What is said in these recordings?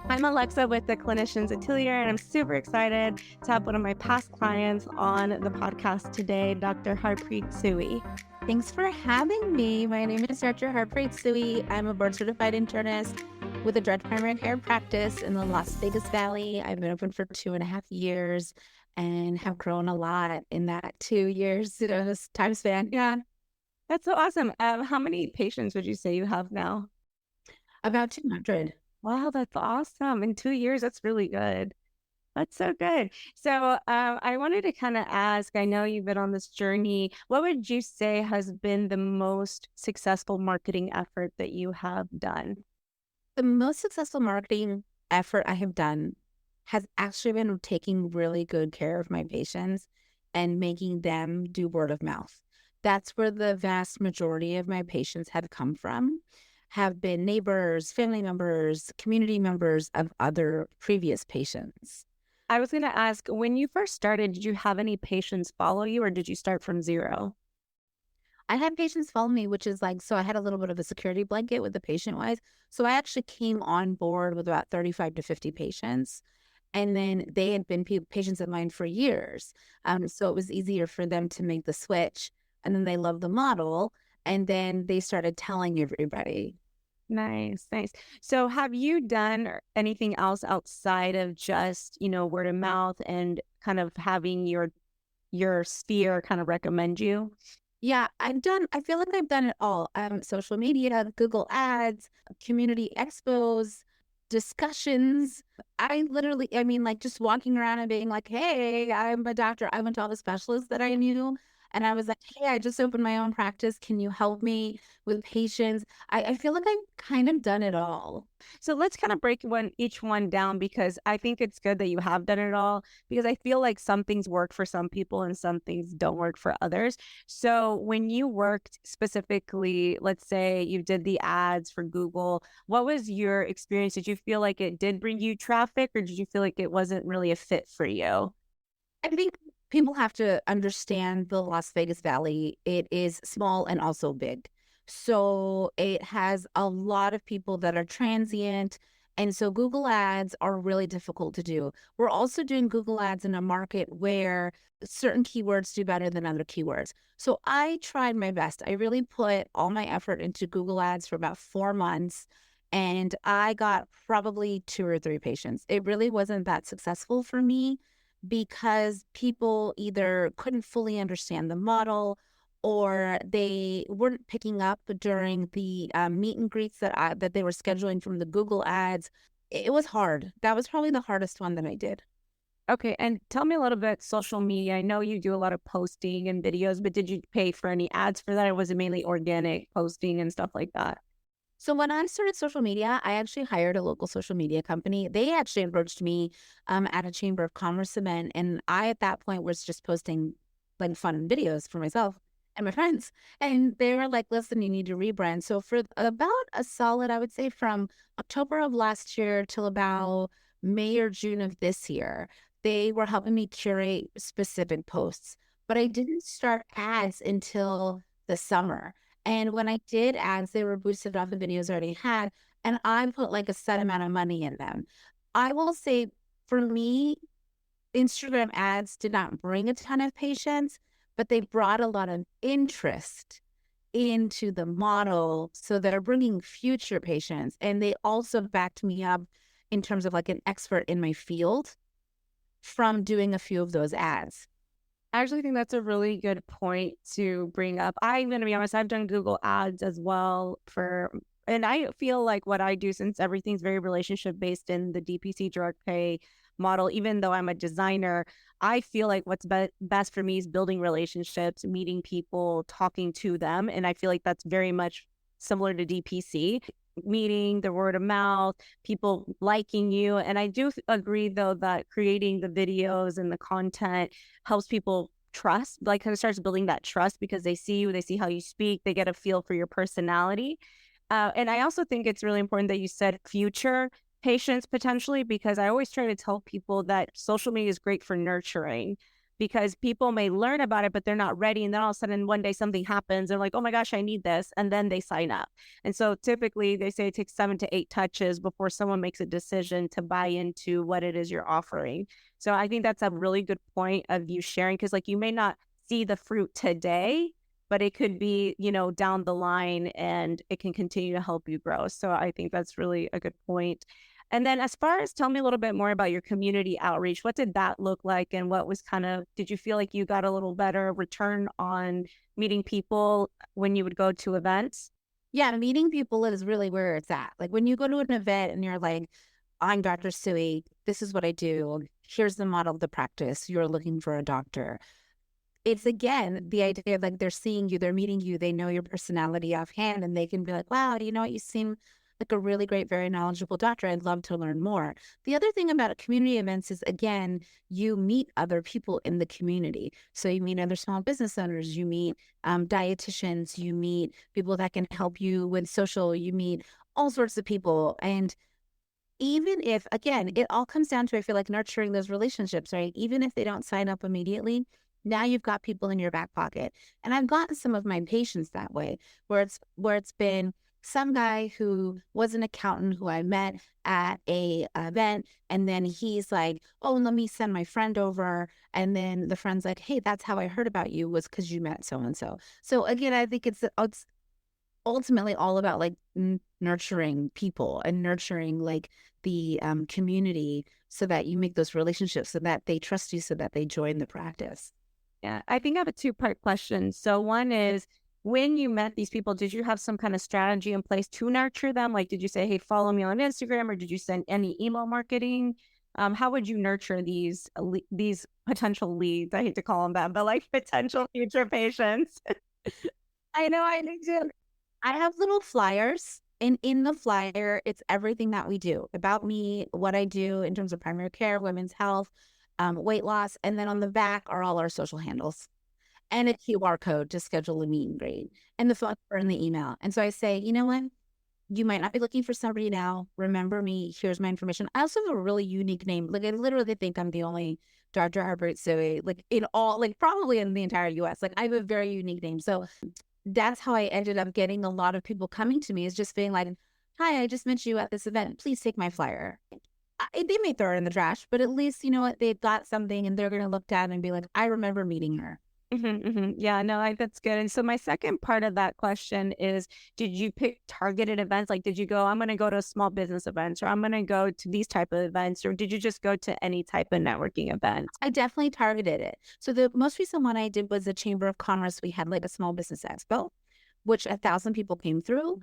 I'm Alexa with the Clinicians Atelier, and I'm super excited to have one of my past clients on the podcast today, Dr. Harpreet Tsui. Thanks for having me. My name is Dr. Harpreet Tsui. I'm a board-certified internist with a direct primary care practice in the Las Vegas Valley. I've been open for 2.5 years and have grown a lot in that 2 years time span. Yeah, that's so awesome. How many patients would you say you have now? About 200. Wow, that's awesome. In 2 years, that's really good. That's so good. So I wanted to kind of ask, I know you've been on this journey. What would you say has been the most successful marketing effort that you have done? The most successful marketing effort I have done has actually been taking really good care of my patients and making them do word of mouth. That's where the vast majority of my patients have come from, have been neighbors, family members, community members of other previous patients. I was going to ask, when you first started, did you have any patients follow you or did you start from zero? I had patients follow me, which is like, so I had a little bit of a security blanket with the patient wise. So I actually came on board with about 35 to 50 patients. And then they had been patients of mine for years. So it was easier for them to make the switch. And then they loved the model. And then they started telling everybody. Nice, nice. So have you done anything else outside of just, word of mouth and kind of having your sphere kind of recommend you? Yeah, I feel like I've done it all. Social media, Google Ads, community expos, discussions. I mean, like just walking around and being like, hey, I'm a doctor. I went to all the specialists that I knew. And I was like, hey, I just opened my own practice. Can you help me with patients? I feel like I've kind of done it all. So let's kind of break each one down because I think it's good that you have done it all because I feel like some things work for some people and some things don't work for others. So when you worked specifically, let's say you did the ads for Google, what was your experience? Did you feel like it did bring you traffic or did you feel like it wasn't really a fit for you? I think people have to understand the Las Vegas Valley. It is small and also big. So it has a lot of people that are transient. And so Google ads are really difficult to do. We're also doing Google ads in a market where certain keywords do better than other keywords. So I tried my best. I really put all my effort into Google ads for about 4 months. And I got probably 2 or 3 patients. It really wasn't that successful for me because people either couldn't fully understand the model or they weren't picking up during the meet and greets that they were scheduling from the Google ads. It was hard. That was probably the hardest one that I did. Okay, and tell me a little bit social media. I know you do a lot of posting and videos, but did you pay for any ads for that, or was it mainly organic posting and stuff like that? So when I started social media, I actually hired a local social media company. They actually approached me at a Chamber of Commerce event, and I at that point was just posting like fun videos for myself and my friends. And they were like, "Listen, you need to rebrand." So for about a solid, I would say, from October of last year till about May or June of this year, they were helping me curate specific posts. But I didn't start ads until the summer. And when I did ads, they were boosted off the videos I already had, and I put like a set amount of money in them. I will say for me, Instagram ads did not bring a ton of patients, but they brought a lot of interest into the model. So they're bringing future patients. And they also backed me up in terms of like an expert in my field from doing a few of those ads. I actually think that's a really good point to bring up. I'm going to be honest, I've done Google ads as well and I feel like what I do, since everything's very relationship based in the DPC direct pay model, even though I'm a designer, I feel like what's best for me is building relationships, meeting people, talking to them. And I feel like that's very much similar to DPC, meeting, the word of mouth, people liking you. And I do agree, though, that creating the videos and the content helps people trust, like kind of starts building that trust because they see you, they see how you speak, they get a feel for your personality. And I also think it's really important that you said future patients potentially, because I always try to tell people that social media is great for nurturing. because people may learn about it, but they're not ready. And then all of a sudden, one day something happens. They're like, oh my gosh, I need this. And then they sign up. And so typically they say it takes 7 to 8 touches before someone makes a decision to buy into what it is you're offering. So I think that's a really good point of you sharing, because like you may not see the fruit today, but it could be, down the line, and it can continue to help you grow. So I think that's really a good point. And then as far as, tell me a little bit more about your community outreach. What did that look like? And what was did you feel like you got a little better return on meeting people when you would go to events? Yeah, meeting people is really where it's at. Like when you go to an event and you're like, I'm Dr. Tsui, this is what I do. Here's the model of the practice. You're looking for a doctor. It's again the idea of like they're seeing you, they're meeting you, they know your personality offhand, and they can be like, wow, you know what, you seem like a really great, very knowledgeable doctor. I'd love to learn more. The other thing about community events is, again, you meet other people in the community. So you meet other small business owners, you meet dietitians, you meet people that can help you with social, you meet all sorts of people. And even if, again, it all comes down to, I feel like, nurturing those relationships, right? Even if they don't sign up immediately, now you've got people in your back pocket. And I've gotten some of my patients that way, where it's been some guy who was an accountant who I met at a event, and then he's like, oh, let me send my friend over. And then the friend's like, hey, that's how I heard about you, was because you met so and so. So again, I think it's ultimately all about like nurturing people and nurturing like the community, so that you make those relationships, so that they trust you, so that they join the practice. Yeah, I think I have a two-part question. So one is, when you met these people, did you have some kind of strategy in place to nurture them? Like, did you say, hey, follow me on Instagram, or did you send any email marketing? How would you nurture these potential leads? I hate to call them that, but like potential future patients. I know, I do. I have little flyers, and in the flyer, it's everything that we do about me, what I do in terms of primary care, women's health, weight loss. And then on the back are all our social handles and a QR code to schedule a meet and greet, and the phone number and the email. And so I say, you know what? You might not be looking for somebody now. Remember me. Here's my information. I also have a really unique name. Like, I literally think I'm the only Dr. Harpreet Tsui, like in all, like probably in the entire US. Like, I have a very unique name. So that's how I ended up getting a lot of people coming to me, is just being like, hi, I just met you at this event. Please take my flyer. They may throw it in the trash, but at least, you know what, they've got something, and they're going to look down and be like, I remember meeting her. Yeah, no, that's good. And so my second part of that question is, did you pick targeted events? Like, did you go, I'm going to go to small business events, or I'm going to go to these type of events, or did you just go to any type of networking event? I definitely targeted it. So the most recent one I did was the Chamber of Commerce. We had like a small business expo, which 1,000 people came through,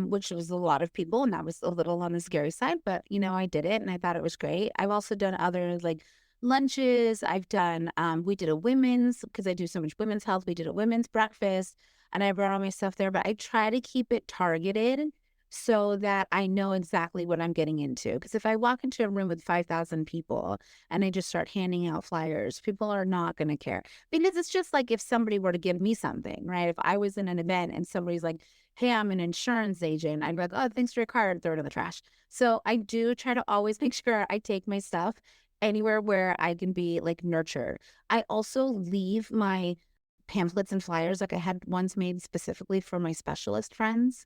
which was a lot of people. And that was a little on the scary side, but you know, I did it and I thought it was great. I've also done other like lunches. I've done, we did a women's, because I do so much women's health. We did a women's breakfast, and I brought all my stuff there, but I try to keep it targeted so that I know exactly what I'm getting into. Because if I walk into a room with 5,000 people and I just start handing out flyers, people are not going to care. Because it's just like if somebody were to give me something, right? If I was in an event and somebody's like, hey, I'm an insurance agent, I'd be like, oh, thanks for your card, throw it in the trash. So I do try to always make sure I take my stuff anywhere where I can be like nurtured. I also leave my pamphlets and flyers. Like I had ones made specifically for my specialist friends.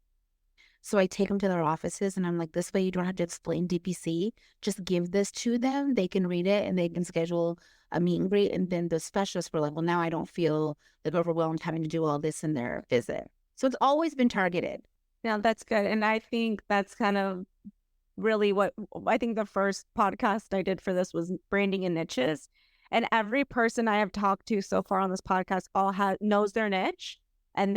So I take them to their offices, and I'm like, this way you don't have to explain DPC. Just give this to them. They can read it and they can schedule a meet and greet. And then the specialists were like, well, now I don't feel like overwhelmed having to do all this in their visit. So it's always been targeted. Yeah, that's good. And I think that's kind of really what I think the first podcast I did for this was branding and niches. And every person I have talked to so far on this podcast knows their niche, and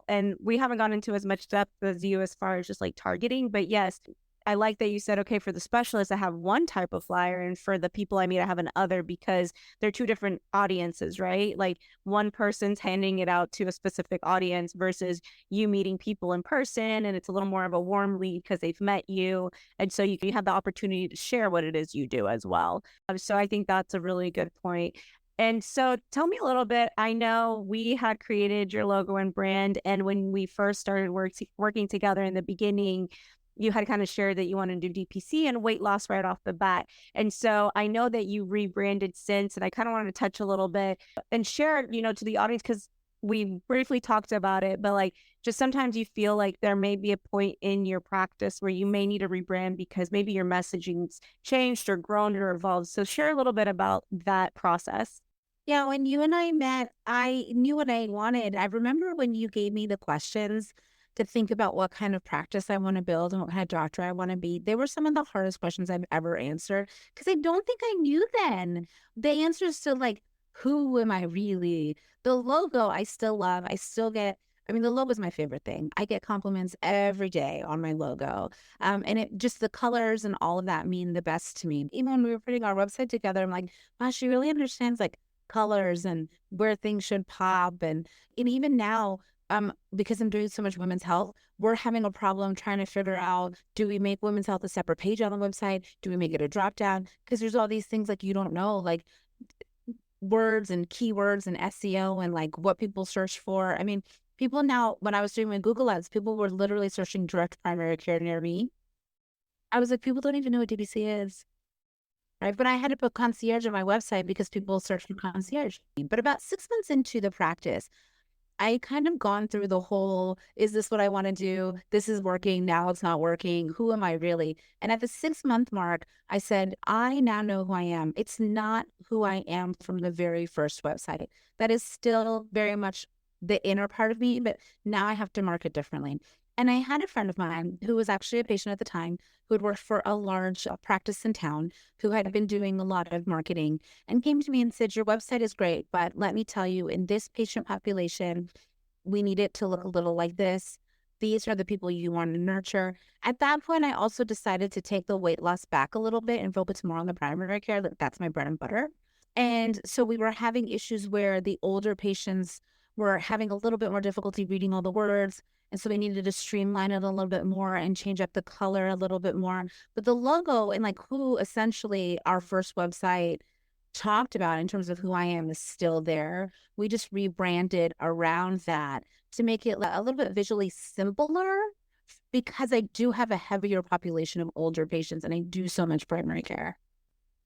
and we haven't gone into as much depth as you as far as just like targeting, but yes, I like that you said, okay, for the specialists, I have one type of flyer, and for the people I meet, I have another, because they're two different audiences, right? Like one person's handing it out to a specific audience versus you meeting people in person, and it's a little more of a warm lead because they've met you. And so you have the opportunity to share what it is you do as well. So I think that's a really good point. And so tell me a little bit. I know we had created your logo and brand, and when we first started working together in the beginning, you had kind of shared that you want to do DPC and weight loss right off the bat. And so I know that you rebranded since, and I kind of wanted to touch a little bit and share, to the audience, because we briefly talked about it, but like just sometimes you feel like there may be a point in your practice where you may need to rebrand because maybe your messaging's changed or grown or evolved. So share a little bit about that process. Yeah, when you and I met, I knew what I wanted. I remember when you gave me the questions to think about what kind of practice I want to build and what kind of doctor I want to be. They were some of the hardest questions I've ever answered because I don't think I knew then. The answers to like, who am I really? The logo I still love. I still get, I mean, the logo is my favorite thing. I get compliments every day on my logo. And it just the colors and all of that mean the best to me. Even when we were putting our website together, I'm like, wow, she really understands like colors and where things should pop. And even now, because I'm doing so much women's health, we're having a problem trying to figure out, do we make women's health a separate page on the website? Do we make it a drop down? Because there's all these things like you don't know, like words and keywords and SEO and like what people search for. I mean, people now, when I was doing my Google ads, people were literally searching direct primary care near me. I was like, people don't even know what DBC is. Right. But I had to put concierge on my website because people search for concierge. But about 6 months into the practice, I kind of gone through the whole, is this what I want to do? This is working. Now it's not working. Who am I really? And at the 6 month mark, I said, I now know who I am. It's not who I am from the very first website. That is still very much the inner part of me, but now I have to market differently. And I had a friend of mine who was actually a patient at the time who had worked for a large practice in town who had been doing a lot of marketing and came to me and said, your website is great, but let me tell you, in this patient population, we need it to look a little like this. These are the people you want to nurture. At that point, I also decided to take the weight loss back a little bit and focus more on the primary care. That's my bread and butter. And so we were having issues where the older patients were having a little bit more difficulty reading all the words. And so we needed to streamline it a little bit more and change up the color a little bit more. But the logo and like who essentially our first website talked about in terms of who I am is still there. We just rebranded around that to make it a little bit visually simpler because I do have a heavier population of older patients and I do so much primary care.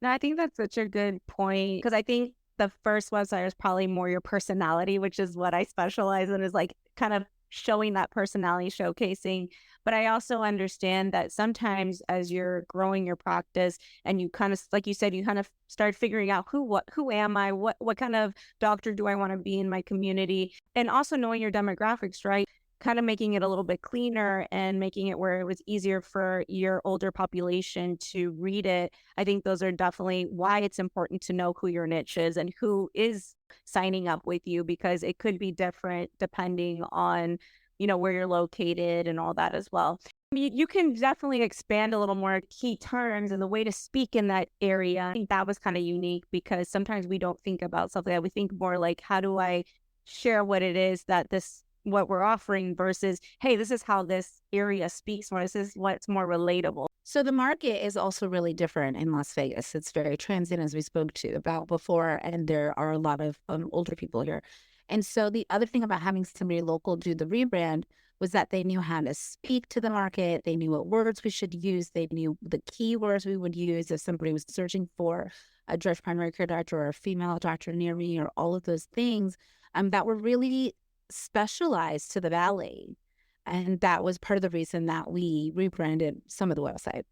No, I think that's such a good point because I think the first website is probably more your personality, which is what I specialize in, is like kind of showing that personality, showcasing. But I also understand that sometimes as you're growing your practice and you kind of, like you said, you kind of start figuring out who am I, what kind of doctor do I want to be in my community, and also knowing your demographics, right? Kind of making it a little bit cleaner and making it where it was easier for your older population to read it. I think those are definitely why it's important to know who your niche is and who is signing up with you, because it could be different depending on, where you're located and all that as well. You can definitely expand a little more key terms and the way to speak in that area. I think that was kind of unique because sometimes we don't think about something that we think more like, how do I share what it is that what we're offering versus, hey, this is how this area speaks, or this is what's more relatable. So the market is also really different in Las Vegas. It's very transient, as we spoke to about before, and there are a lot of older people here. And so the other thing about having somebody local do the rebrand was that they knew how to speak to the market. They knew what words we should use. They knew the keywords we would use if somebody was searching for a direct primary care doctor or a female doctor near me, or all of those things that were really specialized to the Valley. And that was part of the reason that we rebranded some of the website.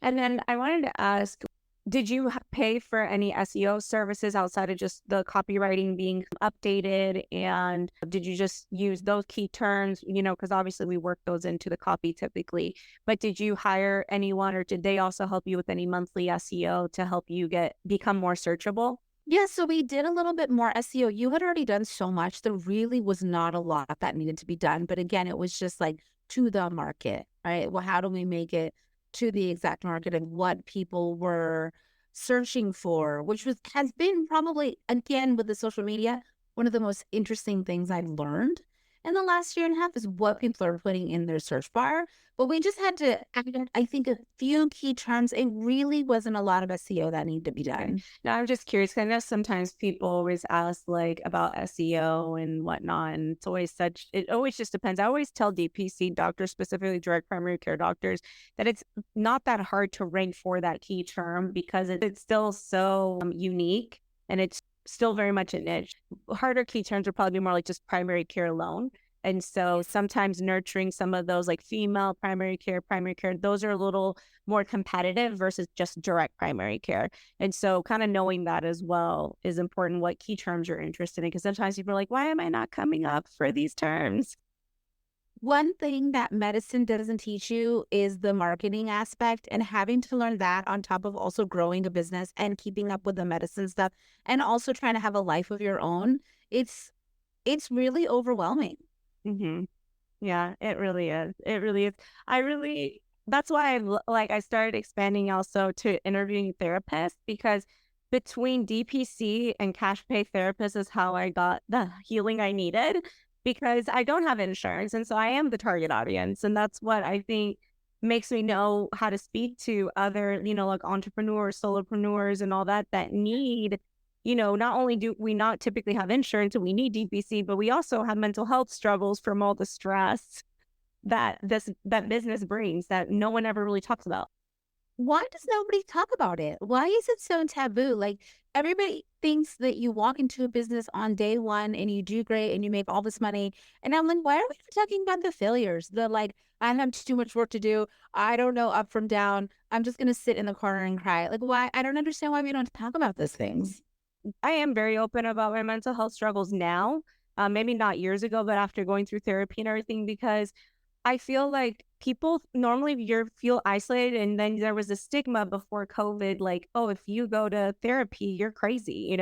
And then I wanted to ask, did you pay for any SEO services outside of just the copywriting being updated? And did you just use those key terms, because obviously we work those into the copy typically, but did you hire anyone or did they also help you with any monthly SEO to help you become more searchable? Yeah, so we did a little bit more SEO. You had already done so much. There really was not a lot that needed to be done. But again, it was just like to the market, right? Well, how do we make it to the exact market and what people were searching for, which has been probably, again, with the social media, one of the most interesting things I've learned. in the last year and a half is what people are putting in their search bar. But we just had to add, I think, a few key terms. It really wasn't a lot of SEO that needed to be Okay. done. Now I'm just curious. 'Cause I know sometimes people always ask like about SEO and whatnot, and it's always such. It always just depends. I always tell DPC doctors, specifically direct primary care doctors, that it's not that hard to rank for that key term because it's still so unique and it's still very much a niche. Harder key terms would probably be more like just primary care alone. And so sometimes nurturing some of those like female primary care, those are a little more competitive versus just direct primary care. And so kind of knowing that as well is important, what key terms you're interested in. Because sometimes people are like, why am I not coming up for these terms? One thing that medicine doesn't teach you is the marketing aspect, and having to learn that on top of also growing a business and keeping up with the medicine stuff and also trying to have a life of your own. It's really overwhelming. Hmm. Yeah, it really is. It really is. I really, that's why like I started expanding also to interviewing therapists because between DPC and cash pay therapists is how I got the healing I needed because I don't have insurance. And so I am the target audience. And that's what I think makes me know how to speak to other, like entrepreneurs, solopreneurs, and all that that need, not only do we not typically have insurance and we need DPC, but we also have mental health struggles from all the stress that business brings that no one ever really talks about. Why does nobody talk about it? Why is it so taboo? Like, everybody thinks that you walk into a business on day one and you do great and you make all this money. And I'm like, why are we not talking about the failures? The like, I have too much work to do. I don't know up from down. I'm just gonna sit in the corner and cry. Like, why? I don't understand why we don't talk about those things. I am very open about my mental health struggles now. Maybe not years ago, but after going through therapy and everything, because I feel like people normally you feel isolated, and then there was a stigma before COVID, like, oh, if you go to therapy, you're crazy.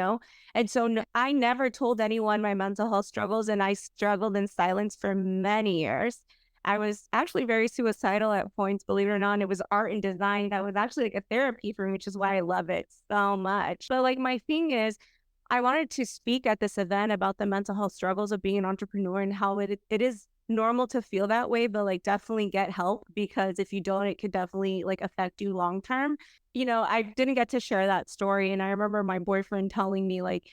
And so I never told anyone my mental health struggles, and I struggled in silence for many years. I was actually very suicidal at points, believe it or not. And it was art and design that was actually like a therapy for me, which is why I love it so much. But like my thing is, I wanted to speak at this event about the mental health struggles of being an entrepreneur and how it is normal to feel that way, but like definitely get help because if you don't, it could definitely like affect you long term. I didn't get to share that story. And I remember my boyfriend telling me, like,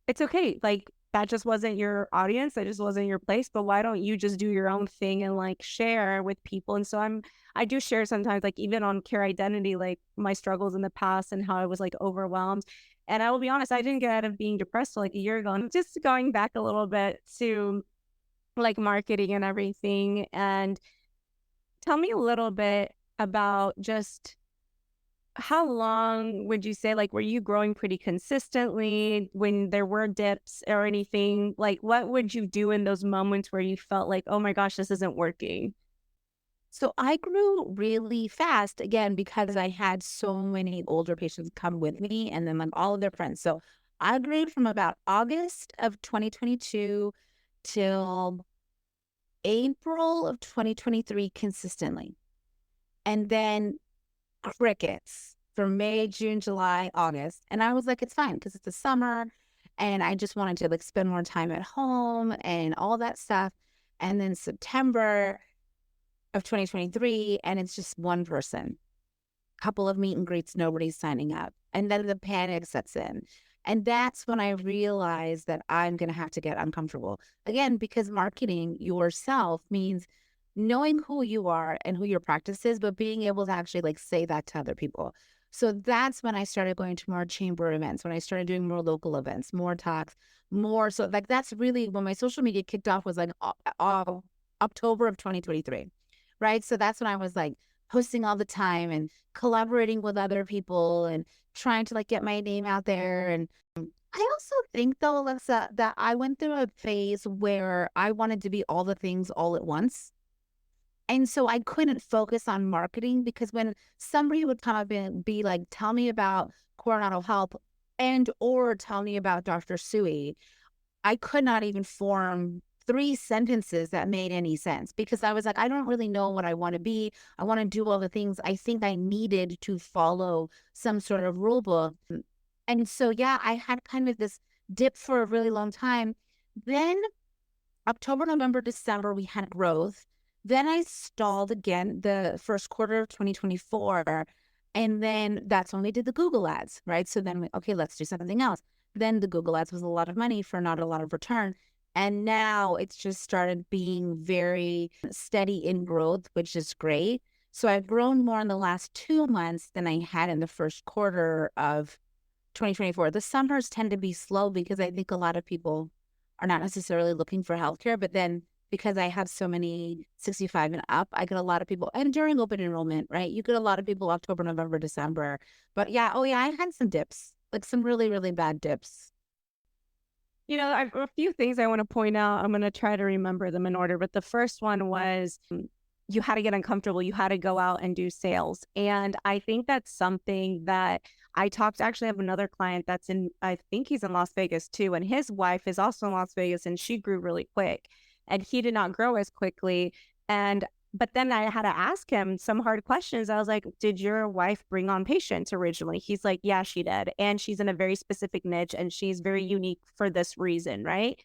it's okay. Like, that just wasn't your audience. That just wasn't your place. But why don't you just do your own thing and like share with people? And so I do share sometimes, like even on Care Identity, like my struggles in the past and how I was like overwhelmed. And I will be honest, I didn't get out of being depressed till like a year ago. And just going back a little bit to like marketing and everything. And tell me a little bit about just how long would you say, like, were you growing pretty consistently when there were dips or anything? Like, what would you do in those moments where you felt like, oh my gosh, this isn't working? So I grew really fast again because I had so many older patients come with me and then like all of their friends. So I grew from about August of 2022 till April of 2023 consistently. And then crickets for May, June, July, August. And I was like, it's fine because it's the summer and I just wanted to like spend more time at home and all that stuff. And then September of 2023, and it's just one person, couple of meet and greets, nobody's signing up. And then the panic sets in. And that's when I realized that I'm going to have to get uncomfortable again, because marketing yourself means knowing who you are and who your practice is, but being able to actually like say that to other people. So that's when I started going to more chamber events, when I started doing more local events, more talks, more. So like, that's really when my social media kicked off was like October of 2023. Right. So that's when I was like posting all the time and collaborating with other people and trying to like get my name out there. And I also think though, Alexa, that I went through a phase where I wanted to be all the things all at once. And so I couldn't focus on marketing because when somebody would come up and be like, tell me about Coronado Health and or tell me about Dr. Tsui, I could not even form three sentences that made any sense because I was like, I don't really know what I want to be. I want to do all the things I think I needed to follow some sort of rule book. And so, yeah, I had kind of this dip for a really long time. Then October, November, December, we had growth. Then I stalled again the first quarter of 2024. And then that's when we did the Google ads, right? So then, okay, let's do something else. Then the Google ads was a lot of money for not a lot of return. And now it's just started being very steady in growth, which is great. So I've grown more in the last 2 months than I had in the first quarter of 2024. The summers tend to be slow because I think a lot of people are not necessarily looking for healthcare, but then because I have so many 65 and up, I get a lot of people, and during open enrollment, right? You get a lot of people October, November, December. But yeah, oh yeah, I had some dips, like some really, really bad dips. I've a few things I want to point out. I'm going to try to remember them in order. But the first one was you had to get uncomfortable. You had to go out and do sales. And I think that's something that actually have another client that's I think he's in Las Vegas too. And his wife is also in Las Vegas and she grew really quick and he did not grow as quickly. But then I had to ask him some hard questions. I was like, did your wife bring on patients originally? He's like, yeah, she did. And she's in a very specific niche and she's very unique for this reason, right?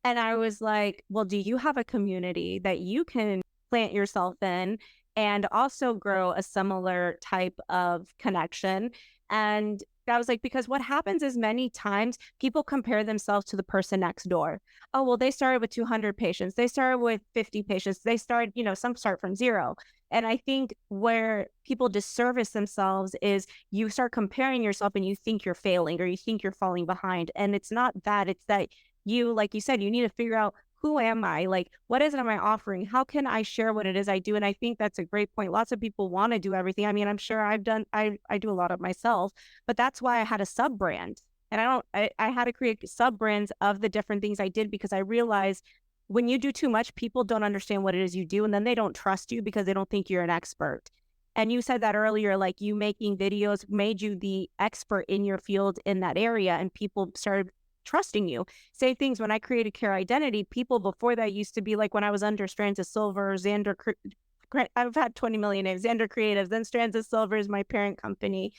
And I was like, well, do you have a community that you can plant yourself in and also grow a similar type of connection? And I was like, because what happens is many times people compare themselves to the person next door. Oh, well, they started with 200 patients. They started with 50 patients. They started, some start from zero. And I think where people disservice themselves is you start comparing yourself and you think you're failing or you think you're falling behind. And it's not that, it's that you, like you said, you need to figure out, who am I? Like, what is it am I offering? How can I share what it is I do? And I think that's a great point. Lots of people want to do everything. I mean, I'm sure I do a lot of myself, but that's why I had a sub brand. And I had to create sub brands of the different things I did because I realized when you do too much, people don't understand what it is you do. And then they don't trust you because they don't think you're an expert. And you said that earlier, like you making videos made you the expert in your field in that area. And people started trusting you. Same things when I created Care Identity, people before that used to be like when I was under Strands of Silver, I've had 20 million names, Xander Creatives, then Strands of Silver is my parent company.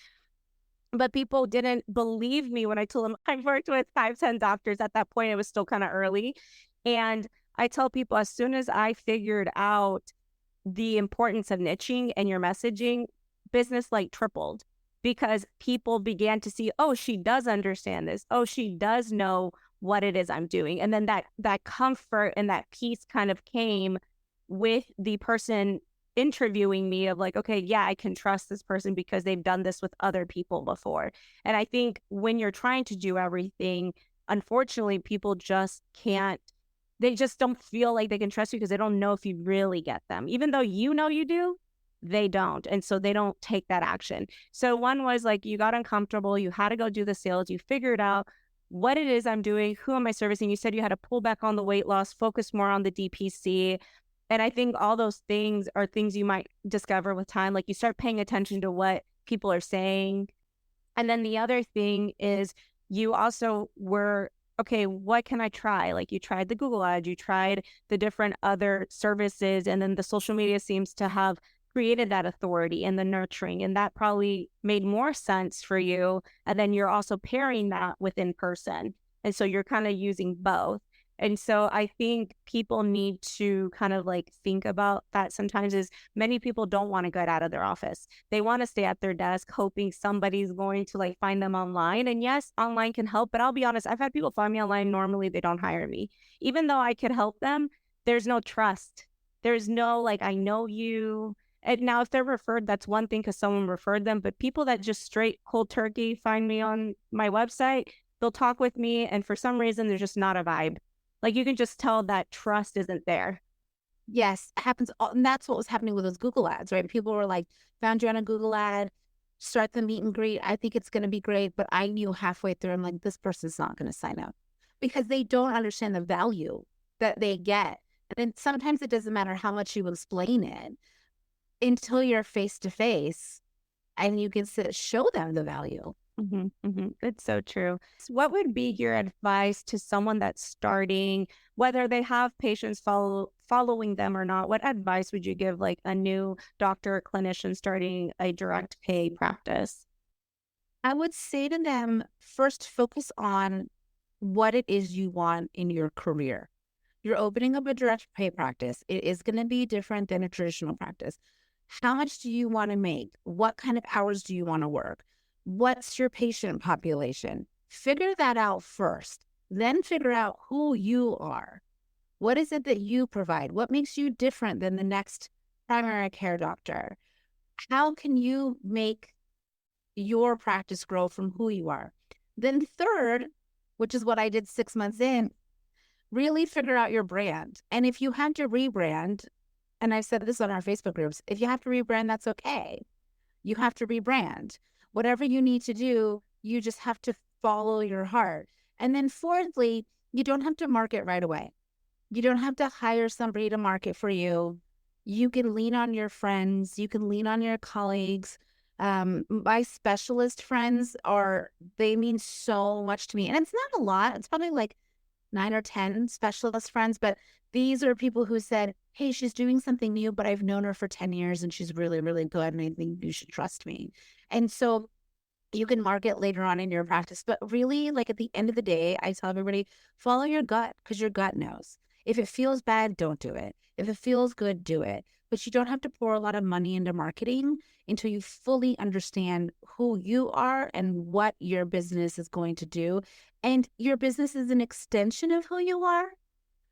But people didn't believe me when I told them I've worked with 5-10 doctors. At that point, it was still kind of early. And I tell people as soon as I figured out the importance of niching and your messaging, business like tripled because people began to see, oh, she does understand this. Oh, she does know what it is I'm doing. And then that comfort and that peace kind of came with the person interviewing me of like, okay, yeah, I can trust this person because they've done this with other people before. And I think when you're trying to do everything, unfortunately, people just can't, they just don't feel like they can trust you because they don't know if you really get them. Even though you know you do, they don't. And so they don't take that action. So one was like, you got uncomfortable, you had to go do the sales, you figured out what it is I'm doing, who am I servicing? You said you had to pull back on the weight loss, focus more on the DPC. And I think all those things are things you might discover with time. Like you start paying attention to what people are saying. And then the other thing is you also were, okay, what can I try? Like you tried the Google ad, you tried the different other services, and then the social media seems to have created that authority and the nurturing. And that probably made more sense for you. And then you're also pairing that with in person. And so you're kind of using both. And so I think people need to kind of like think about that sometimes is many people don't want to get out of their office. They want to stay at their desk hoping somebody's going to like find them online. And yes, online can help, but I'll be honest, I've had people find me online. Normally they don't hire me. Even though I could help them, there's no trust. There's no like, I know you. And now if they're referred, that's one thing because someone referred them. But people that just straight cold turkey find me on my website, they'll talk with me. And for some reason, there's just not a vibe. Like you can just tell that trust isn't there. Yes, it happens. And that's what was happening with those Google ads, right? People were like, found you on a Google ad, start the meet and greet. I think it's going to be great. But I knew halfway through, I'm like, this person's not going to sign up because they don't understand the value that they get. And then sometimes it doesn't matter how much you explain it until you're face to face and you can show them the value. It's so true. So what would be your advice to someone that's starting, whether they have patients following them or not? What advice would you give like a new doctor or clinician starting a direct pay practice? I would say to them, first, focus on what it is you want in your career. You're opening up a direct pay practice. It is going to be different than a traditional practice. How much do you want to make? What kind of hours do you want to work? What's your patient population? Figure that out first. Then figure out who you are. What is it that you provide? What makes you different than the next primary care doctor? How can you make your practice grow from who you are? Then third, which is what I did 6 months in, really figure out your brand. And if you have to rebrand, and I've said this on our Facebook groups, if you have to rebrand, that's okay. You have to rebrand. Whatever you need to do, you just have to follow your heart. And then fourthly, you don't have to market right away. You don't have to hire somebody to market for you. You can lean on your friends. You can lean on your colleagues. My specialist friends they mean so much to me. And it's not a lot. It's probably like 9 or 10 specialist friends, but these are people who said, hey, she's doing something new, but I've known her for 10 years and she's really, really good. And I think you should trust me. And so you can market later on in your practice, but really, like at the end of the day, I tell everybody, follow your gut because your gut knows. If it feels bad, don't do it. If it feels good, do it. But you don't have to pour a lot of money into marketing until you fully understand who you are and what your business is going to do. And your business is an extension of who you are,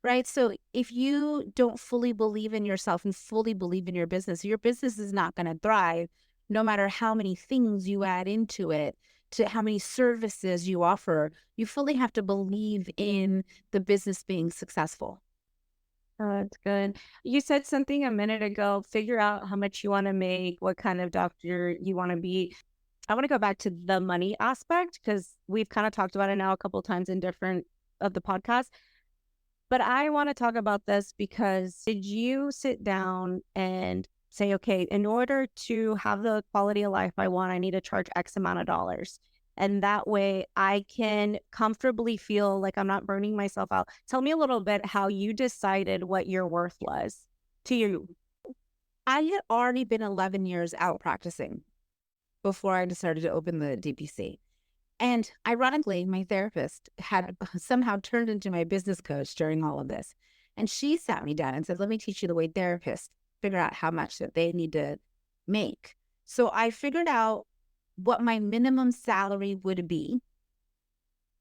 right? So if you don't fully believe in yourself and fully believe in your business is not going to thrive no matter how many things you add into it, to how many services you offer. You fully have to believe in the business being successful. Oh, that's good. You said something a minute ago, figure out how much you want to make, what kind of doctor you want to be. I want to go back to the money aspect because we've kind of talked about it now a couple of times in different of the podcasts. But I want to talk about this because did you sit down and say, okay, in order to have the quality of life I want, I need to charge X amount of dollars. And that way I can comfortably feel like I'm not burning myself out. Tell me a little bit how you decided what your worth was to you. I had already been 11 years out practicing before I decided to open the DPC. And ironically, my therapist had somehow turned into my business coach during all of this. And she sat me down and said, let me teach you the way therapists figure out how much that they need to make. So I figured out what my minimum salary would be.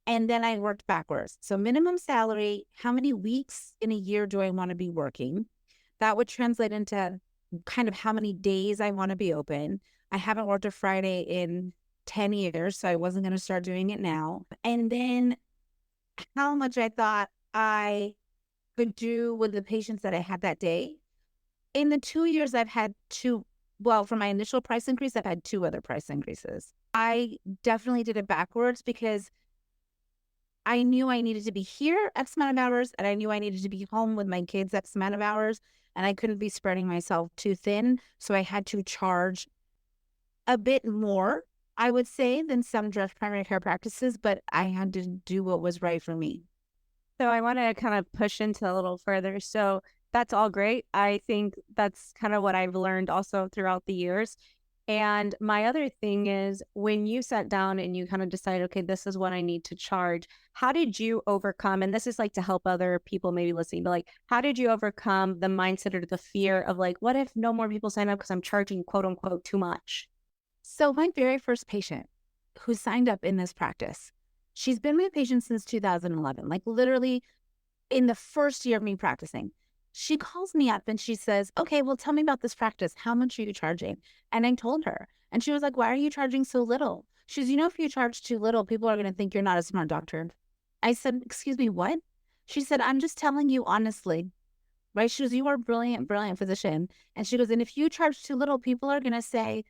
And then I worked backwards. So minimum salary, how many weeks in a year do I want to be working? That would translate into kind of how many days I want to be open. I haven't worked a Friday in 10 years, so I wasn't going to start doing it now. And then how much I thought I could do with the patients that I had that day. In the 2 years, I've had for my initial price increase, I've had 2 other price increases. I definitely did it backwards because I knew I needed to be here X amount of hours, and I knew I needed to be home with my kids X amount of hours, and I couldn't be spreading myself too thin. So I had to charge a bit more, I would say, than some direct primary care practices, but I had to do what was right for me. So I want to kind of push into a little further. So that's all great. I think that's kind of what I've learned also throughout the years. And my other thing is when you sat down and you kind of decided, okay, this is what I need to charge. How did you overcome, and this is like to help other people maybe listening, but like, how did you overcome the mindset or the fear of like, what if no more people sign up because I'm charging quote unquote too much? So my very first patient who signed up in this practice, she's been my patient since 2011, like literally in the first year of me practicing. She calls me up and she says, okay, well, tell me about this practice. How much are you charging? And I told her, and she was like, why are you charging so little? She says, if you charge too little, people are going to think you're not a smart doctor. I said, excuse me, what? She said, I'm just telling you honestly, right? She goes, you are a brilliant, brilliant physician. And she goes, and if you charge too little, people are going to say,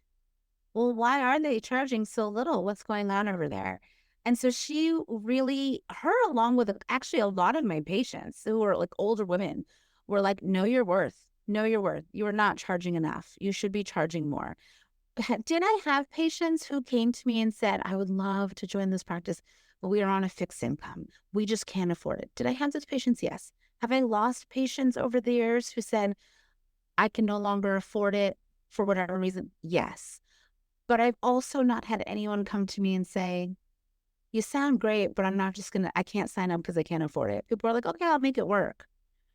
well, why are they charging so little? What's going on over there? And so she really, her along with actually a lot of my patients who are like older women were like, know your worth. Know your worth. You are not charging enough. You should be charging more. Did I have patients who came to me and said, I would love to join this practice, but we are on a fixed income. We just can't afford it. Did I have those patients? Yes. Have I lost patients over the years who said, I can no longer afford it for whatever reason? Yes. But I've also not had anyone come to me and say, you sound great, but I can't sign up because I can't afford it. People are like, okay, I'll make it work.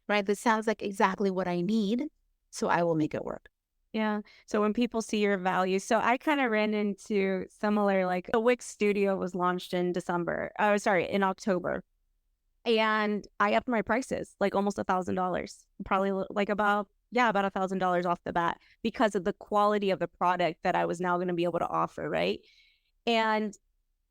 right? This sounds like exactly what I need, so I will make it work. Yeah. So when people see your value, so I kind of ran into similar, like the Wix Studio was launched in December. Oh, sorry, in October. And I upped my prices like almost $1,000, probably like about, yeah, about $1,000 off the bat because of the quality of the product that I was now going to be able to offer. Right. And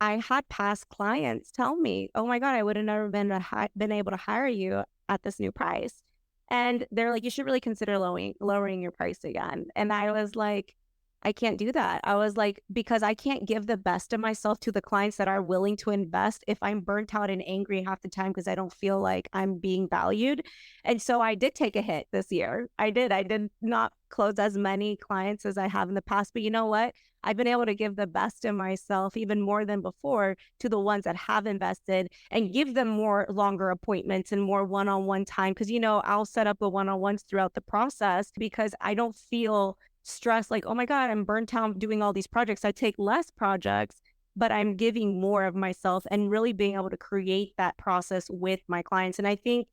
I had past clients tell me, "Oh my god, I would have never been able to hire you at this new price." And they're like, "You should really consider lowering your price again." And I was like, "I can't do that." I was like, "Because I can't give the best of myself to the clients that are willing to invest if I'm burnt out and angry half the time because I don't feel like I'm being valued." And so I did take a hit this year. I did. I did not close as many clients as I have in the past, but you know what? I've been able to give the best of myself even more than before to the ones that have invested and give them more longer appointments and more one-on-one time. Cause I'll set up the one-on-ones throughout the process because I don't feel stressed like, oh my God, I'm burnt out doing all these projects. I take less projects, but I'm giving more of myself and really being able to create that process with my clients. And I think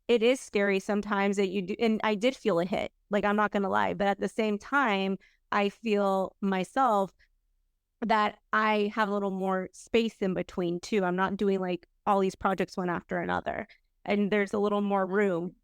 it is scary sometimes that you do, and I did feel a hit, like, I'm not gonna lie, but at the same time, I feel myself that I have a little more space in between too. I'm not doing, like, all these projects one after another, and there's a little more room.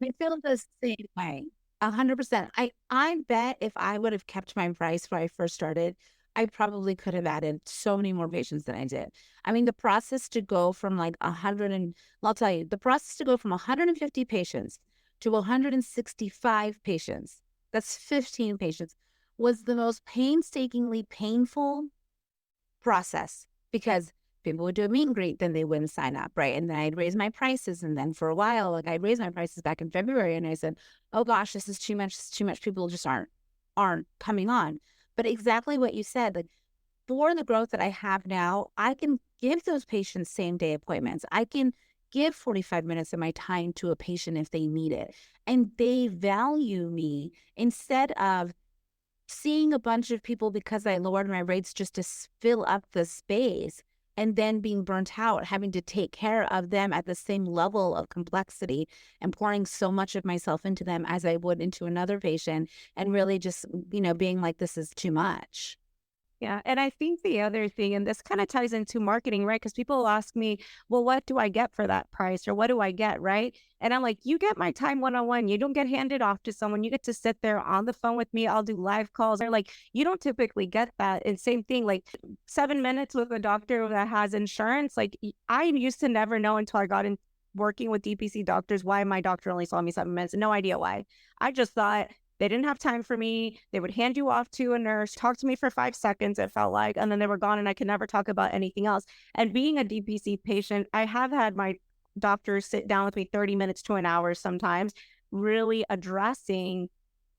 I feel the same way. 100%. I bet if I would have kept my price where I first started, I probably could have added so many more patients than I did. I mean, the process to go from like 100 and I'll tell you, the process to go from 150 patients to 165 patients, that's 15 patients, was the most painstakingly painful process because people would do a meet and greet, then they wouldn't sign up, right? And then I'd raise my prices. And then for a while, like I raised my prices back in February and I said, oh gosh, this is too much, it's too much. People just aren't coming on. But exactly what you said, like for the growth that I have now, I can give those patients same day appointments. I can give 45 minutes of my time to a patient if they need it. And they value me instead of seeing a bunch of people because I lowered my rates just to fill up the space and then being burnt out, having to take care of them at the same level of complexity and pouring so much of myself into them as I would into another patient and really just, being like, this is too much. Yeah. And I think the other thing, and this kind of ties into marketing, right? Because people ask me, well, what do I get for that price? Or what do I get? Right. And I'm like, you get my time one on one. You don't get handed off to someone. You get to sit there on the phone with me. I'll do live calls. They're like, you don't typically get that. And same thing, like 7 minutes with a doctor that has insurance. Like I used to never know until I got in working with DPC doctors why my doctor only saw me 7 minutes. No idea why. I just thought they didn't have time for me. They would hand you off to a nurse, talk to me for 5 seconds, it felt like, and then they were gone and I could never talk about anything else. And being a DPC patient, I have had my doctors sit down with me 30 minutes to an hour sometimes, really addressing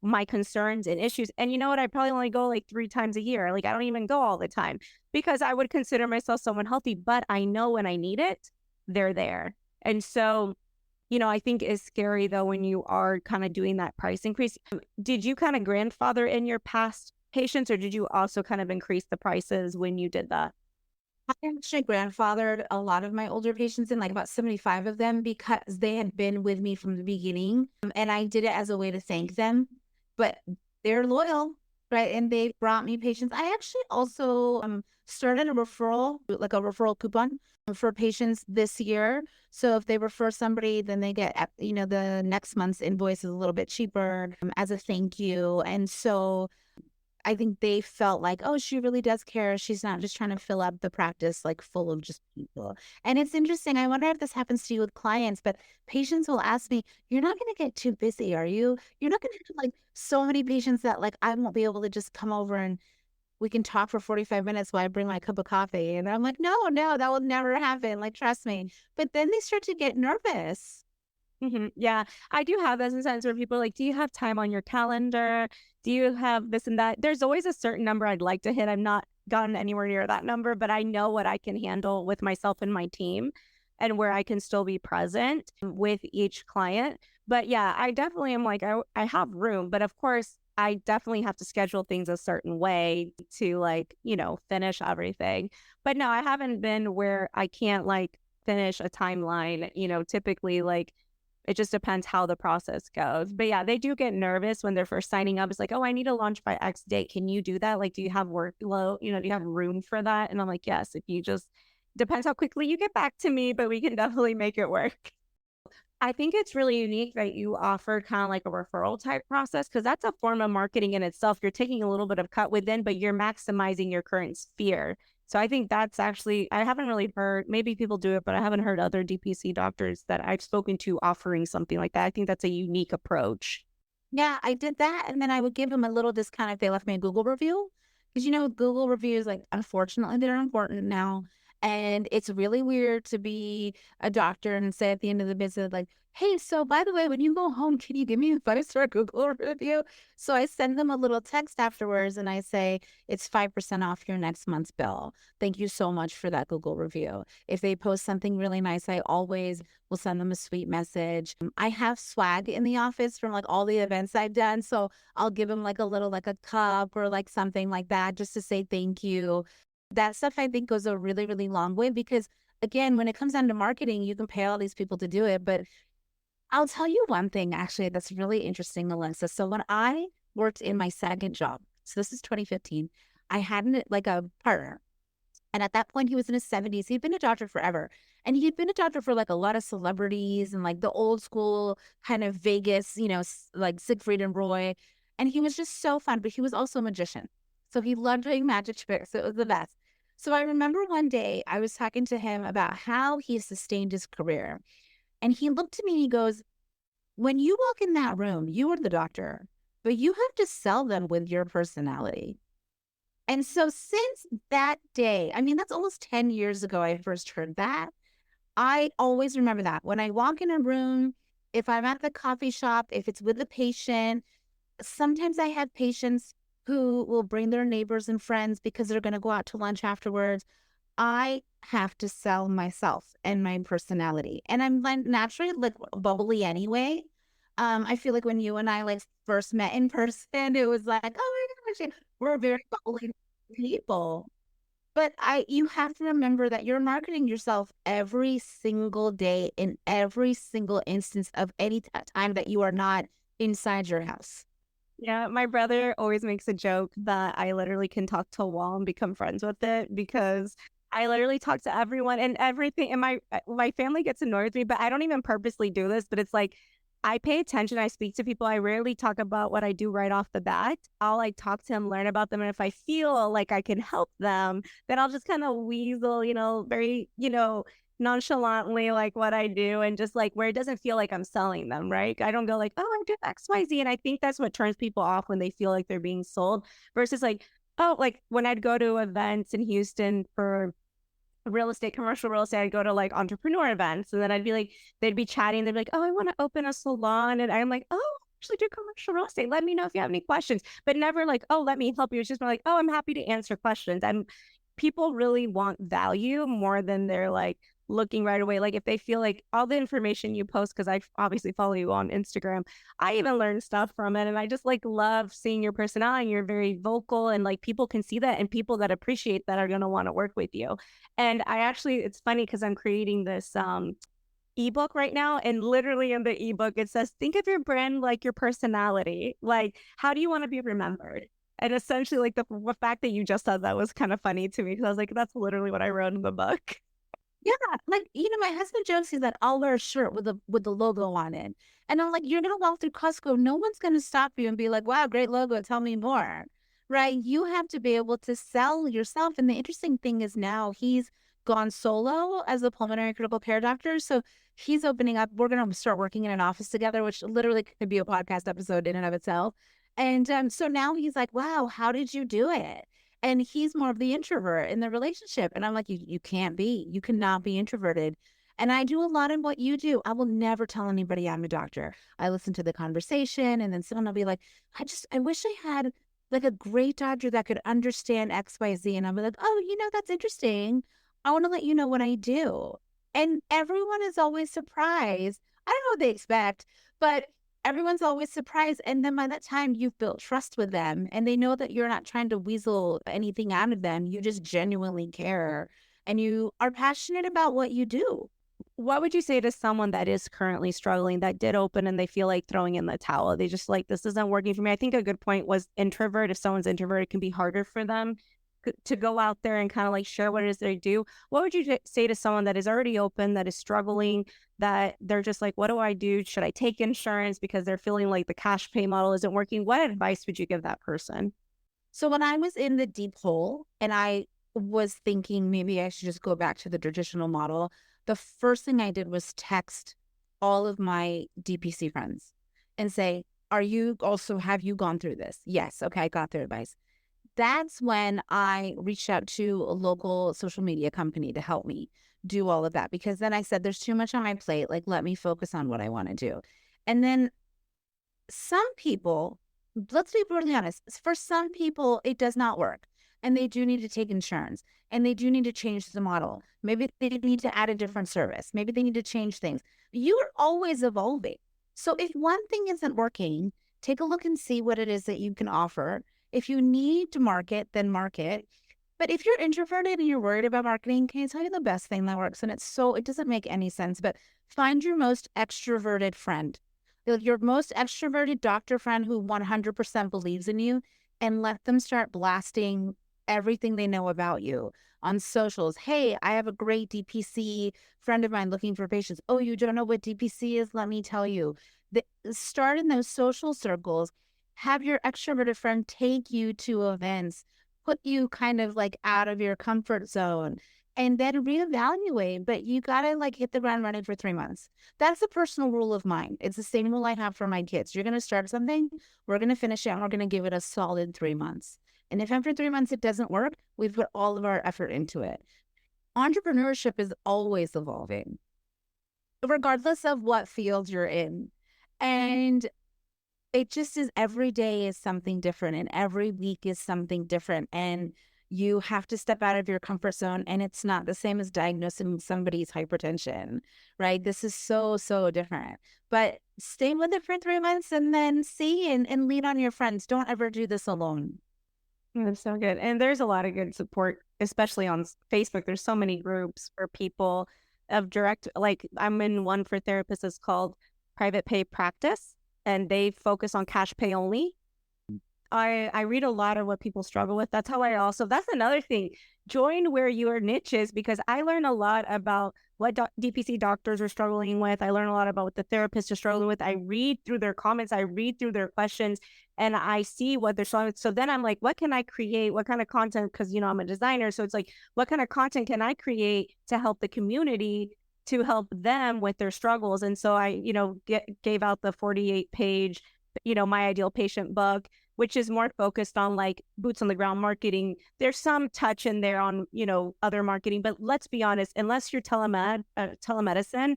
my concerns and issues. And you know what? I probably only go like 3 times a year. Like I don't even go all the time because I would consider myself someone healthy, but I know when I need it, they're there. And so I think is scary though when you are kind of doing that price increase. Did you kind of grandfather in your past patients or did you also kind of increase the prices when you did that? I actually grandfathered a lot of my older patients in, like about 75 of them, because they had been with me from the beginning. And I did it as a way to thank them. But they're loyal, right? And they brought me patients. I actually also started a referral, like a referral coupon for patients this year. So if they refer somebody, then they get, the next month's invoice is a little bit cheaper as a thank you. And so I think they felt like, oh, she really does care. She's not just trying to fill up the practice like full of just people. And it's interesting. I wonder if this happens to you with clients, but patients will ask me, you're not going to get too busy, are you? You're not going to have like so many patients that like I won't be able to just come over and we can talk for 45 minutes while I bring my cup of coffee. And I'm like, no, that will never happen. Like, trust me. But then they start to get nervous. Yeah, I do have those instances where people are like, do you have time on your calendar? Do you have this and that? There's always a certain number I'd like to hit. I'm not gotten anywhere near that number, but I know what I can handle with myself and my team and where I can still be present with each client. But yeah, I definitely am like, I have room, but of course, I definitely have to schedule things a certain way to like, finish everything. But no, I haven't been where I can't like finish a timeline, typically like It just depends how the process goes. But yeah, they do get nervous when they're first signing up. It's like, oh, I need to launch by X date. Can you do that? Like, do you have workload? Do you have room for that? And I'm like, yes, if you just depends how quickly you get back to me, but we can definitely make it work. I think it's really unique that you offer kind of like a referral type process because that's a form of marketing in itself. You're taking a little bit of cut within, but you're maximizing your current sphere. So I think that's actually, I haven't really heard, maybe people do it, but I haven't heard other DPC doctors that I've spoken to offering something like that. I think that's a unique approach. Yeah, I did that, and then I would give them a little discount if they left me a Google review, because Google reviews, like, unfortunately, they're important now, and it's really weird to be a doctor and say at the end of the visit, like, "Hey, so by the way, when you go home, can you give me a five-star Google review?" So I send them a little text afterwards, and I say, "It's 5% off your next month's bill. Thank you so much for that Google review." If they post something really nice, I always will send them a sweet message. I have swag in the office from like all the events I've done. So I'll give them like a little, like a cup or like something like that just to say thank you. That stuff I think goes a really, really long way because again, when it comes down to marketing, you can pay all these people to do it. But I'll tell you one thing actually that's really interesting, Alexa. So when I worked in my second job, so this is 2015, I had like a partner. And at that point, he was in his 70s. He'd been a doctor forever. And he'd been a doctor for like a lot of celebrities and like the old school kind of Vegas, like Siegfried and Roy. And he was just so fun, but he was also a magician. So he loved doing magic tricks. So it was the best. So I remember one day I was talking to him about how he sustained his career. And he looked at me and he goes, when you walk in that room, you are the doctor, but you have to sell them with your personality. And so since that day, I mean, that's almost 10 years ago, I first heard that. I always remember that. When I walk in a room, if I'm at the coffee shop, if it's with a patient, sometimes I have patients who will bring their neighbors and friends because they're going to go out to lunch afterwards. I have to sell myself and my personality. And I'm like naturally like bubbly anyway. I feel like when you and I like first met in person, it was like, oh my gosh, we're very bubbly people. But you have to remember that you're marketing yourself every single day in every single instance of any time that you are not inside your house. Yeah, my brother always makes a joke that I literally can talk to a wall and become friends with it because I literally talk to everyone and everything. And my family gets annoyed with me, but I don't even purposely do this. But it's like I pay attention. I speak to people. I rarely talk about what I do right off the bat. I'll like talk to them, learn about them, and if I feel like I can help them, then I'll just kind of weasel, very, nonchalantly like what I do and just like where it doesn't feel like I'm selling them, right? I don't go like, oh, I do XYZ. And I think that's what turns people off when they feel like they're being sold versus like, oh, like when I'd go to events in Houston for real estate, commercial real estate, I'd go to like entrepreneur events and then I'd be like, they'd be chatting. They'd be like, oh, I want to open a salon. And I'm like, oh, I actually do commercial real estate. Let me know if you have any questions, but never like, oh, let me help you. It's just like, oh, I'm happy to answer questions. And people really want value more than they're like looking right away. Like if they feel like all the information you post, because I obviously follow you on Instagram, I even learn stuff from it. And I just like love seeing your personality. You're very vocal and like people can see that and people that appreciate that are going to want to work with you. And it's funny because I'm creating this ebook right now. And literally in the ebook, it says, think of your brand like your personality. Like, how do you want to be remembered? And essentially, like the fact that you just said that was kind of funny to me because I was like, that's literally what I wrote in the book. Yeah, like my husband jokes he's like, I'll wear a shirt with the logo on it, and I'm like, you're gonna walk through Costco, no one's gonna stop you and be like, wow, great logo, tell me more, right? You have to be able to sell yourself. And the interesting thing is now he's gone solo as a pulmonary critical care doctor, so he's opening up. We're gonna start working in an office together, which literally could be a podcast episode in and of itself. And so now he's like, wow, how did you do it? And he's more of the introvert in the relationship. And I'm like, you can't be. You cannot be introverted. And I do a lot of what you do. I will never tell anybody I'm a doctor. I listen to the conversation and then someone will be like, I wish I had like a great doctor that could understand XYZ. And I'll be like, oh, that's interesting. I want to let you know what I do. And everyone is always surprised. I don't know what they expect, but everyone's always surprised. And then by that time, you've built trust with them and they know that you're not trying to weasel anything out of them. You just genuinely care and you are passionate about what you do. What would you say to someone that is currently struggling, that did open and they feel like throwing in the towel? They just like, this isn't working for me. I think a good point was introvert. If someone's introvert, it can be harder for them to go out there and kind of like share what it is they do. What would you say to someone that is already open, that is struggling, that they're just like, what do I do? Should I take insurance because they're feeling like the cash pay model isn't working? What advice would you give that person? So when I was in the deep hole and I was thinking maybe I should just go back to the traditional model, the first thing I did was text all of my DPC friends and say, have you gone through this? Yes. Okay. I got their advice. That's when I reached out to a local social media company to help me do all of that, because then I said, there's too much on my plate. Like, let me focus on what I want to do. And then some people, let's be brutally honest, for some people, it does not work. And they do need to take insurance and they do need to change the model. Maybe they need to add a different service. Maybe they need to change things. You are always evolving. So if one thing isn't working, take a look and see what it is that you can offer. If you need to market, then market. But if you're introverted and you're worried about marketing, can I tell you the best thing that works? And it doesn't make any sense, but find your most extroverted friend, your most extroverted doctor friend who 100% believes in you, and let them start blasting everything they know about you on socials. Hey, I have a great DPC friend of mine looking for patients. Oh, you don't know what DPC is? Let me tell you. Start in those social circles. Have your extroverted friend take you to events, put you kind of like out of your comfort zone, and then reevaluate. But you got to like hit the ground running for 3 months. That's a personal rule of mine. It's the same rule I have for my kids. You're going to start something, we're going to finish it, and we're going to give it a solid 3 months. And if after 3 months it doesn't work, we've put all of our effort into it. Entrepreneurship is always evolving, regardless of what field you're in. And it just is, every day is something different and every week is something different. And you have to step out of your comfort zone. And it's not the same as diagnosing somebody's hypertension, right? This is so, so different. But stay with it for 3 months and then see and lean on your friends. Don't ever do this alone. That's so good. And there's a lot of good support, especially on Facebook. There's so many groups for people of direct, like I'm in one for therapists. It's called Private Pay Practice, and they focus on cash pay only. I read a lot of what people struggle with. That's that's another thing. Join where your niche is, because I learn a lot about what DPC doctors are struggling with. I learn a lot about what the therapists are struggling with. I read through their comments, I read through their questions, and I see what they're struggling with. So then I'm like, what can I create? What kind of content? Because, I'm a designer. So it's like, what kind of content can I create to help the community, to help them with their struggles? And so I, gave out the 48-page, My Ideal Patient book, which is more focused on like boots on the ground marketing. There's some touch in there on, other marketing, but let's be honest, unless you're telemedicine,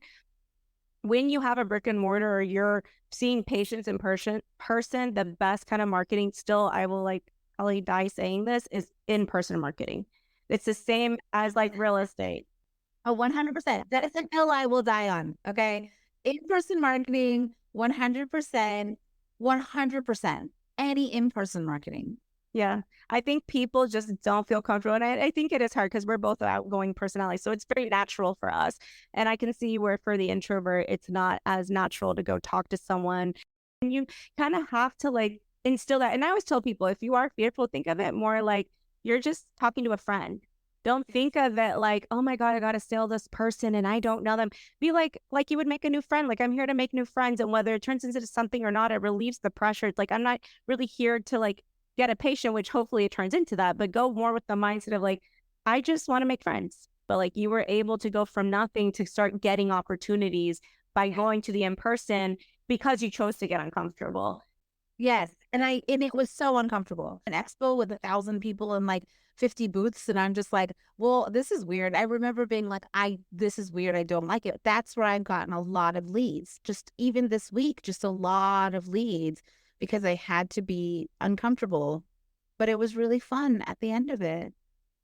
when you have a brick and mortar or you're seeing patients in person, the best kind of marketing still, I will like probably die saying this, is in-person marketing. It's the same as like real estate. Oh, 100%. That is an hill I will die on. Okay. In-person marketing, 100%, 100%. Any in-person marketing. Yeah. I think people just don't feel comfortable. And I think it is hard because we're both outgoing personalities. So it's very natural for us. And I can see where for the introvert, it's not as natural to go talk to someone. And you kind of have to like instill that. And I always tell people, if you are fearful, think of it more like you're just talking to a friend. Don't think of it like, oh my God, I got to sell this person and I don't know them. Be like you would make a new friend. Like, I'm here to make new friends. And whether it turns into something or not, it relieves the pressure. It's like, I'm not really here to like get a patient, which hopefully it turns into that, but go more with the mindset of like, I just want to make friends. But like, you were able to go from nothing to start getting opportunities by going to the in-person because you chose to get uncomfortable. Yes. And it was so uncomfortable. An expo with 1,000 people and like 50 booths. And I'm just like, well, this is weird. I remember being like, this is weird. I don't like it. That's where I've gotten a lot of leads. Just even this week, just a lot of leads because I had to be uncomfortable. But it was really fun at the end of it.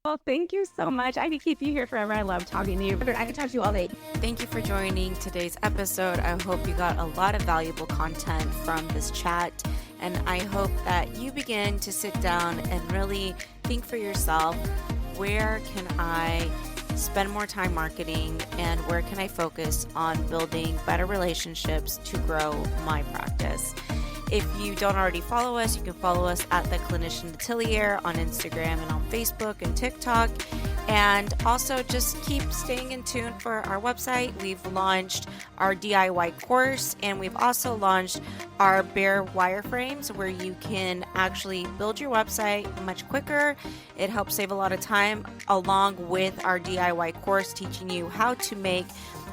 Well, thank you so much. I could keep you here forever. I love talking to you. I could talk to you all day. Thank you for joining today's episode. I hope you got a lot of valuable content from this chat. And I hope that you begin to sit down and really think for yourself, where can I spend more time marketing, and where can I focus on building better relationships to grow my practice. If you don't already follow us, you can follow us at The Clinician Atelier on Instagram and on Facebook and TikTok. And also just keep staying in tune for our website. We've launched our DIY course, and we've also launched our bare wireframes where you can actually build your website much quicker. It helps save a lot of time, along with our DIY course teaching you how to make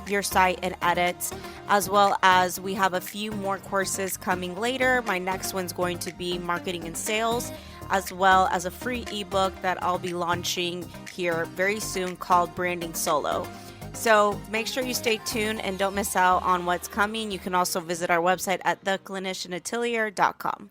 your site and edits, as well as we have a few more courses coming later. My next one's going to be marketing and sales, as well as a free ebook that I'll be launching here very soon called Branding Solo. So make sure you stay tuned and don't miss out on what's coming. You can also visit our website at theclinicianatelier.com.